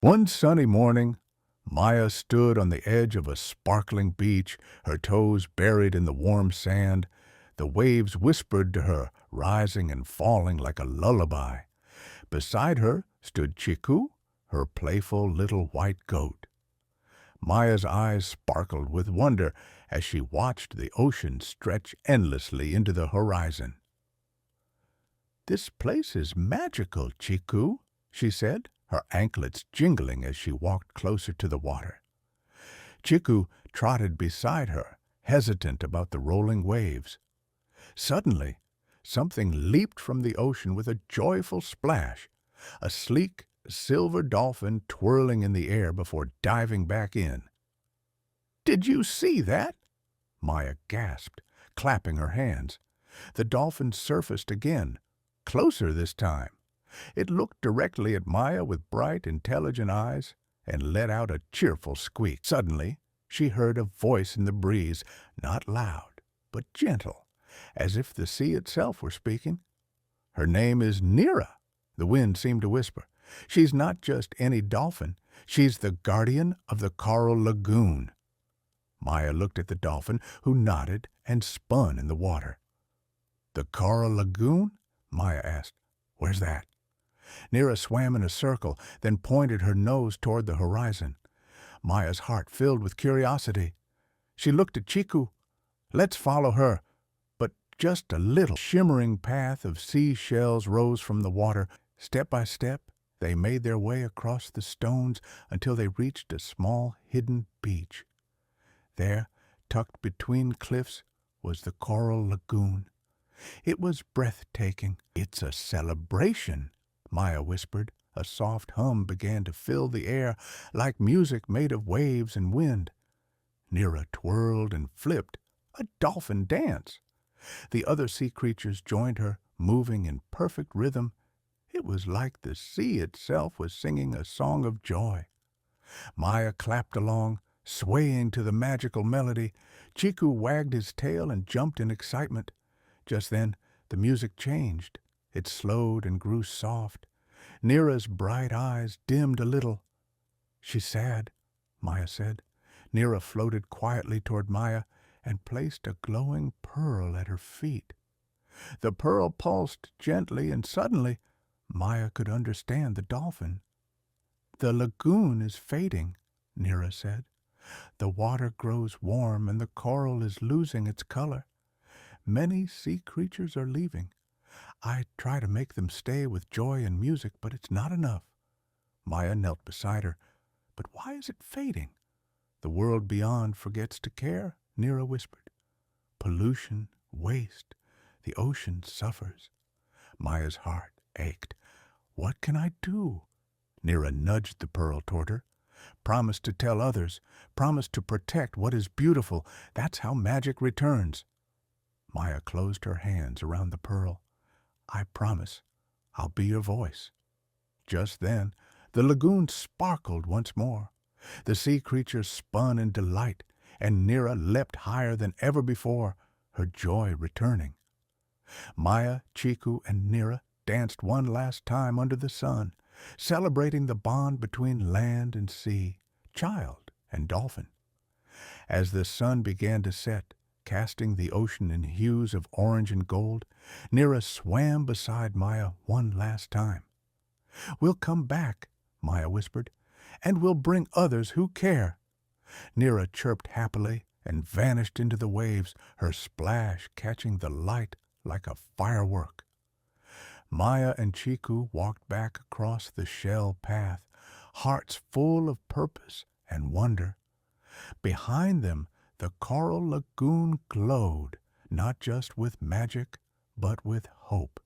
One sunny morning, Maya stood on the edge of a sparkling beach, her toes buried in the warm sand. The waves whispered to her, rising and falling like a lullaby. Beside her stood Chiku, her playful little white goat. Maya's eyes sparkled with wonder as she watched the ocean stretch endlessly into the horizon. "This place is magical, Chiku," she said, her anklets jingling as she walked closer to the water. Chiku trotted beside her, hesitant about the rolling waves. Suddenly, something leaped from the ocean with a joyful splash, a sleek silver dolphin twirling in the air before diving back in. "Did you see that?" Maya gasped, clapping her hands. The dolphin surfaced again, closer this time. It looked directly at Maya with bright, intelligent eyes and let out a cheerful squeak. Suddenly, she heard a voice in the breeze, not loud, but gentle, as if the sea itself were speaking. "Her name is Nira," the wind seemed to whisper. "She's not just any dolphin. She's the guardian of the coral lagoon." Maya looked at the dolphin, who nodded and spun in the water. "The coral lagoon?" Maya asked. "Where's that?" Nira swam in a circle, then pointed her nose toward the horizon. Maya's heart filled with curiosity. She looked at Chiku. "Let's follow her." But just a little shimmering path of seashells rose from the water. Step by step, they made their way across the stones until they reached a small hidden beach. There, tucked between cliffs, was the coral lagoon. It was breathtaking. "It's a celebration," Maya whispered. A soft hum began to fill the air, like music made of waves and wind. Nira twirled and flipped, a dolphin dance. The other sea creatures joined her, moving in perfect rhythm. It was like the sea itself was singing a song of joy. Maya clapped along, swaying to the magical melody. Chiku wagged his tail and jumped in excitement. Just then, the music changed. It slowed and grew soft. Nira's bright eyes dimmed a little. "She's sad," Maya said. Nira floated quietly toward Maya and placed a glowing pearl at her feet. The pearl pulsed gently, and suddenly Maya could understand the dolphin. "The lagoon is fading," Nira said. "The water grows warm and the coral is losing its color. Many sea creatures are leaving. I try to make them stay with joy and music, but it's not enough." Maya knelt beside her. "But why is it fading?" "The world beyond forgets to care," Nira whispered. "Pollution, waste, the ocean suffers." Maya's heart ached. "What can I do?" Nira nudged the pearl toward her. "Promise to tell others. Promise to protect what is beautiful. That's how magic returns." Maya closed her hands around the pearl. "I promise. I'll be your voice." Just then, the lagoon sparkled once more. The sea creatures spun in delight, and Nira leapt higher than ever before, her joy returning. Maya, Chiku, and Nira danced one last time under the sun, celebrating the bond between land and sea, child and dolphin. As the sun began to set, casting the ocean in hues of orange and gold, Nira swam beside Maya one last time. "We'll come back," Maya whispered, "and we'll bring others who care." Nira chirped happily and vanished into the waves, her splash catching the light like a firework. Maya and Chiku walked back across the shell path, hearts full of purpose and wonder. Behind them, the coral lagoon glowed, not just with magic, but with hope.